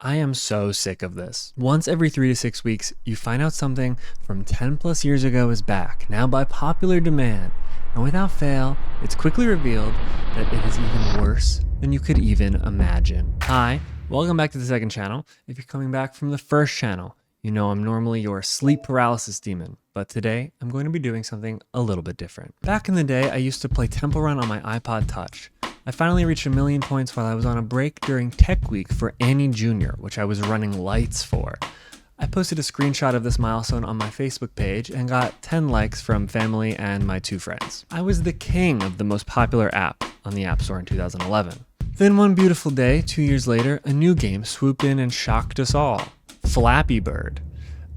I am so sick of this. Once every 3 to 6 weeks, you find out something from 10 plus years ago is back, now by popular demand. And without fail, it's quickly revealed that it is even worse than you could even imagine. Hi, welcome back to the second channel. If you're coming back from the first channel, you know I'm normally your sleep paralysis demon, but today I'm going to be doing something a little bit different. Back in the day, I used to play Temple Run on my iPod Touch. I finally reached 1,000,000 points while I was on a break during Tech Week for Annie Jr., which I was running lights for. I posted a screenshot of this milestone on my Facebook page and got 10 likes from family and my 2 friends. I was the king of the most popular app on the App Store in 2011. Then one beautiful day, 2 years later, a new game swooped in and shocked us all. Flappy Bird.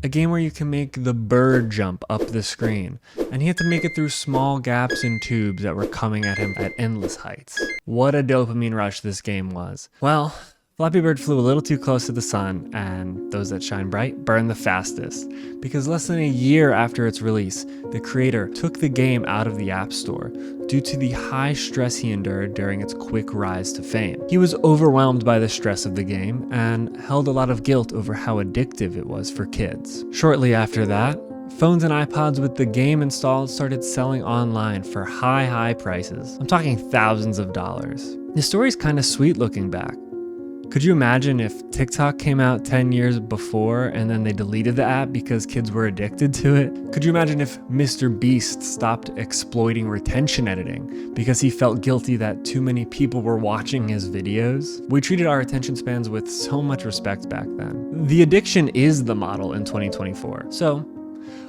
A game where you can make the bird jump up the screen, and he had to make it through small gaps in tubes that were coming at him at endless heights. What a dopamine rush this game was. Well, Flappy Bird flew a little too close to the sun, and those that shine bright burn the fastest. Because less than a year after its release, the creator took the game out of the App Store due to the high stress he endured during its quick rise to fame. He was overwhelmed by the stress of the game and held a lot of guilt over how addictive it was for kids. Shortly after that, phones and iPods with the game installed started selling online for high prices. I'm talking thousands of dollars. The story's kind of sweet looking back. Could you imagine if TikTok came out 10 years before and then they deleted the app because kids were addicted to it? Could you imagine if Mr. Beast stopped exploiting retention editing because he felt guilty that too many people were watching his videos? We treated our attention spans with so much respect back then. The addiction is the model in 2024. So,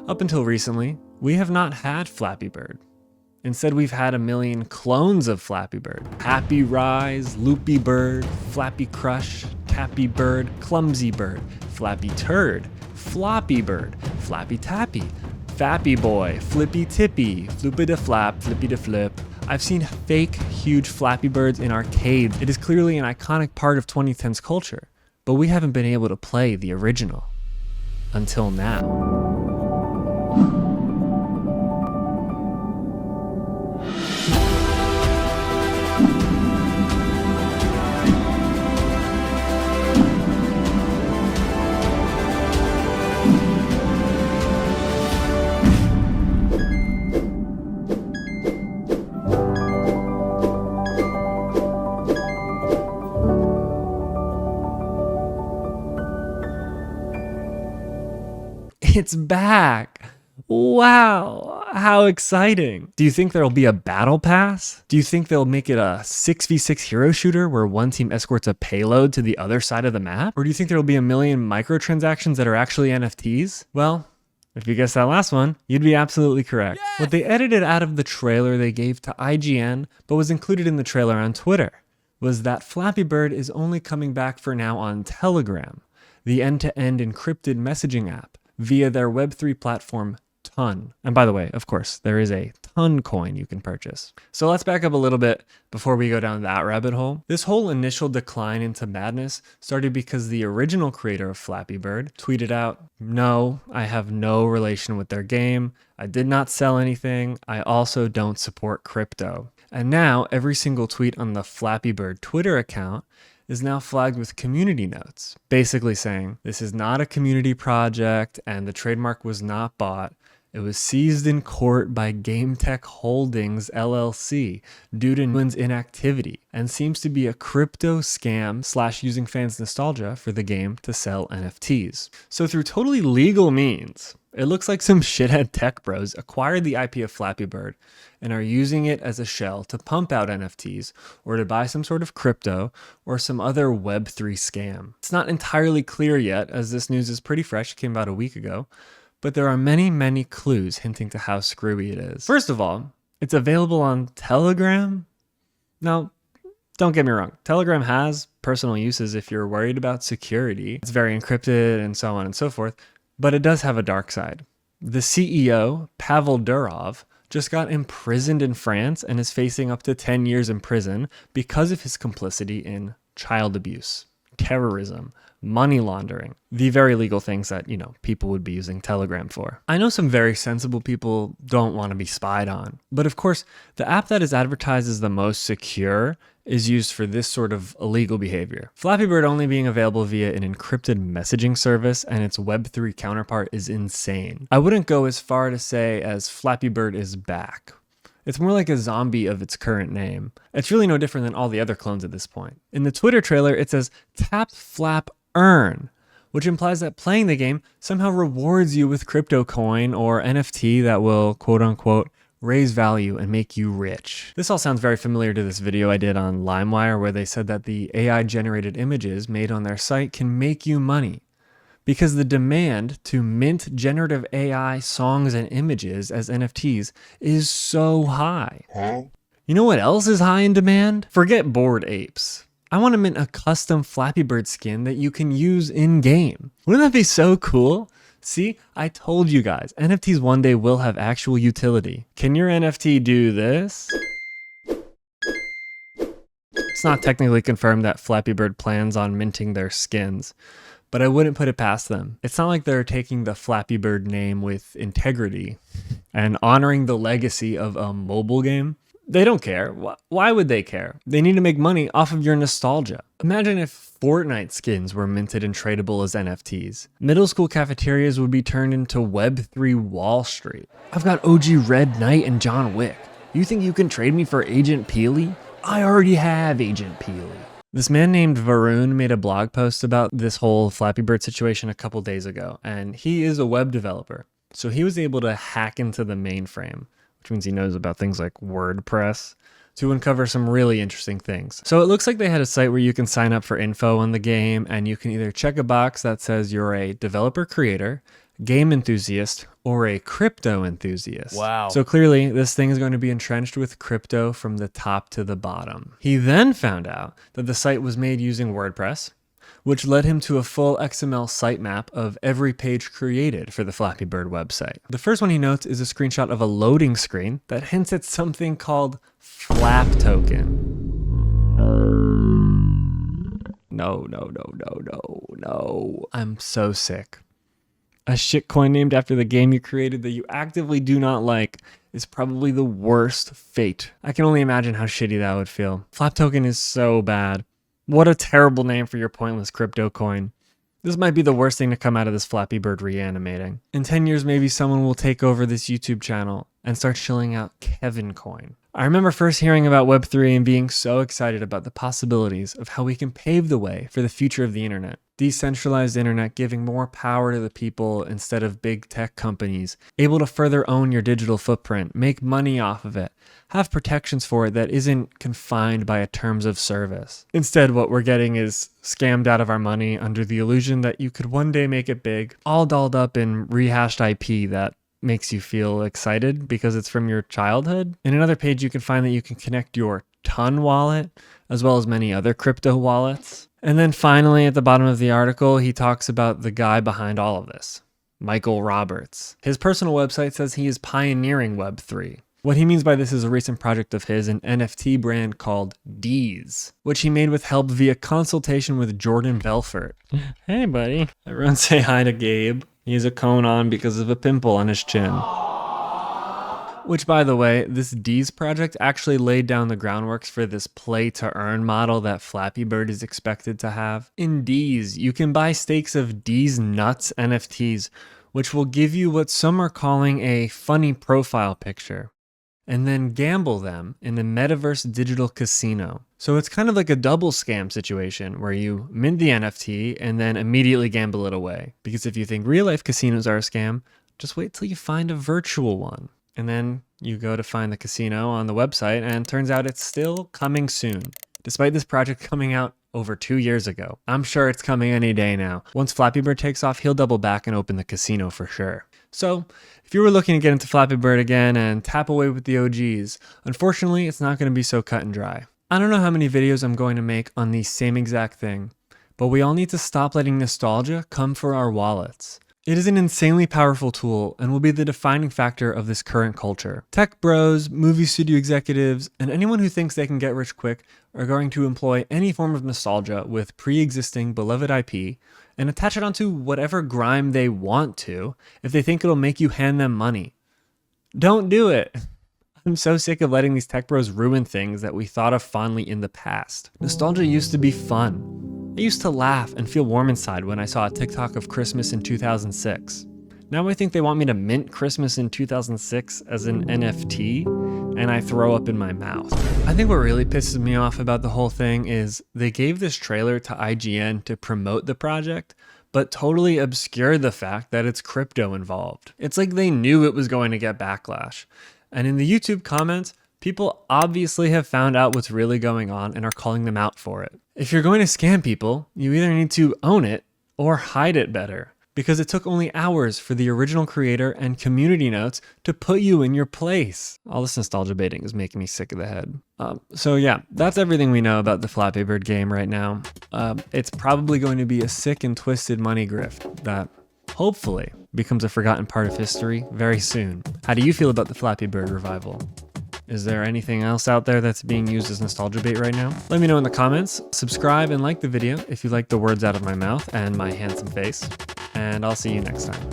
up until recently, we have not had Flappy Bird. Instead, we've had 1,000,000 clones of Flappy Bird. Happy Rise, Loopy Bird, Flappy Crush, Tappy Bird, Clumsy Bird, Flappy Turd, Floppy Bird, Flappy Tappy, Fappy Boy, Flippy Tippy, Floopy da Flap, Flippy da Flip. I've seen fake, huge Flappy Birds in arcades. It is clearly an iconic part of 2010s culture, but we haven't been able to play the original. Until now. It's back! Wow, how exciting. Do you think there'll be a battle pass? Do you think they'll make it a 6v6 hero shooter where one team escorts a payload to the other side of the map? Or do you think there'll be 1,000,000 microtransactions that are actually NFTs? Well, if you guessed that last one, you'd be absolutely correct. Yes! What they edited out of the trailer they gave to IGN, but was included in the trailer on Twitter, was that Flappy Bird is only coming back for now on Telegram, the end-to-end encrypted messaging app, via their Web3 platform, Ton. And by the way, of course, there is a Ton coin you can purchase. So let's back up a little bit before we go down that rabbit hole. This whole initial decline into madness started because the original creator of Flappy Bird tweeted out, "No, I have no relation with their game. I did not sell anything. I also don't support crypto." And now every single tweet on the Flappy Bird Twitter account is now flagged with community notes, basically saying this is not a community project and the trademark was not bought. It was seized in court by GameTech Holdings LLC due to Nguyen's inactivity and seems to be a crypto scam / using fans' nostalgia for the game to sell NFTs. So through totally legal means, it looks like some shithead tech bros acquired the IP of Flappy Bird and are using it as a shell to pump out NFTs or to buy some sort of crypto or some other Web3 scam. It's not entirely clear yet, as this news is pretty fresh, it came about a week ago, but there are many clues hinting to how screwy it is. First of all, it's available on Telegram. Now, don't get me wrong, Telegram has personal uses if you're worried about security. It's very encrypted and so on and so forth. But it does have a dark side. The CEO, Pavel Durov, just got imprisoned in France and is facing up to 10 years in prison because of his complicity in child abuse. terrorism, money laundering, the very legal things that, people would be using Telegram for. I know some very sensible people don't want to be spied on, but of course, the app that is advertised as the most secure is used for this sort of illegal behavior. Flappy Bird only being available via an encrypted messaging service and its Web3 counterpart is insane. I wouldn't go as far to say as Flappy Bird is back. It's more like a zombie of its current name. It's really no different than all the other clones at this point. In the Twitter trailer, it says tap, flap, earn, which implies that playing the game somehow rewards you with crypto coin or NFT that will, quote unquote, raise value and make you rich. This all sounds very familiar to this video I did on LimeWire where they said that the AI generated images made on their site can make you money, because the demand to mint generative AI songs and images as NFTs is so high. You know what else is high in demand? Forget Bored Apes. I want to mint a custom Flappy Bird skin that you can use in-game. Wouldn't that be so cool? See, I told you guys, NFTs one day will have actual utility. Can your NFT do this? It's not technically confirmed that Flappy Bird plans on minting their skins, but I wouldn't put it past them. It's not like they're taking the Flappy Bird name with integrity and honoring the legacy of a mobile game. They don't care. Why would they care? They need to make money off of your nostalgia. Imagine if Fortnite skins were minted and tradable as NFTs. Middle school cafeterias would be turned into Web3 Wall Street. I've got OG Red Knight and John Wick. You think you can trade me for Agent Peely? I already have Agent Peely. This man named Varun made a blog post about this whole Flappy Bird situation a couple days ago, and he is a web developer. So he was able to hack into the mainframe, which means he knows about things like WordPress, to uncover some really interesting things. So it looks like they had a site where you can sign up for info on the game, and you can either check a box that says you're a developer creator, game enthusiast, or a crypto enthusiast. Wow. So clearly this thing is going to be entrenched with crypto from the top to the bottom. He then found out that the site was made using WordPress, which led him to a full XML sitemap of every page created for the Flappy Bird website. The first one he notes is a screenshot of a loading screen that hints at something called Flap Token. No. I'm so sick. A shitcoin named after the game you created that you actively do not like is probably the worst fate. I can only imagine how shitty that would feel. Flap Token is so bad. What a terrible name for your pointless crypto coin. This might be the worst thing to come out of this Flappy Bird reanimating. In 10 years, maybe someone will take over this YouTube channel and start shilling out Kevin Coin. I remember first hearing about Web3 and being so excited about the possibilities of how we can pave the way for the future of the internet. Decentralized internet giving more power to the people instead of big tech companies, able to further own your digital footprint, make money off of it, have protections for it that isn't confined by a terms of service. Instead, what we're getting is scammed out of our money under the illusion that you could one day make it big, all dolled up in rehashed IP that makes you feel excited because it's from your childhood. In another page, you can find that you can connect your Ton wallet as well as many other crypto wallets. And then finally, at the bottom of the article, he talks about the guy behind all of this, Michael Roberts. His personal website says he is pioneering Web3. What he means by this is a recent project of his, an NFT brand called D's, which he made with help via consultation with Jordan Belfort. Hey, buddy. Everyone say hi to Gabe. He has a cone on because of a pimple on his chin. Which, by the way, this D's project actually laid down the groundworks for this play-to-earn model that Flappy Bird is expected to have. In D's, you can buy stakes of D's Nuts NFTs, which will give you what some are calling a funny profile picture, and then gamble them in the metaverse digital casino. So it's kind of like a double scam situation where you mint the NFT and then immediately gamble it away. Because if you think real life casinos are a scam, just wait till you find a virtual one. And then you go to find the casino on the website and it turns out it's still coming soon. Despite this project coming out over 2 years ago. I'm sure it's coming any day now. Once Flappy Bird takes off, he'll double back and open the casino for sure. So, if you were looking to get into Flappy Bird again and tap away with the OGs, unfortunately, it's not going to be so cut and dry. I don't know how many videos I'm going to make on the same exact thing, but we all need to stop letting nostalgia come for our wallets. It is an insanely powerful tool and will be the defining factor of this current culture. Tech bros, movie studio executives, and anyone who thinks they can get rich quick are going to employ any form of nostalgia with pre-existing beloved IP and attach it onto whatever grime they want to if they think it'll make you hand them money. Don't do it. I'm so sick of letting these tech bros ruin things that we thought of fondly in the past. Nostalgia used to be fun. I used to laugh and feel warm inside when I saw a TikTok of Christmas in 2006. Now I think they want me to mint Christmas in 2006 as an NFT, and I throw up in my mouth. I think what really pisses me off about the whole thing is they gave this trailer to IGN to promote the project, but totally obscured the fact that it's crypto involved. It's like they knew it was going to get backlash. And in the YouTube comments, people obviously have found out what's really going on and are calling them out for it. If you're going to scam people, you either need to own it or hide it better, because it took only hours for the original creator and community notes to put you in your place. All this nostalgia baiting is making me sick of the head. So yeah, that's everything we know about the Flappy Bird game right now. It's probably going to be a sick and twisted money grift that hopefully becomes a forgotten part of history very soon. How do you feel about the Flappy Bird revival? Is there anything else out there that's being used as nostalgia bait right now? Let me know in the comments. Subscribe and like the video if you like the words out of my mouth and my handsome face. And I'll see you next time.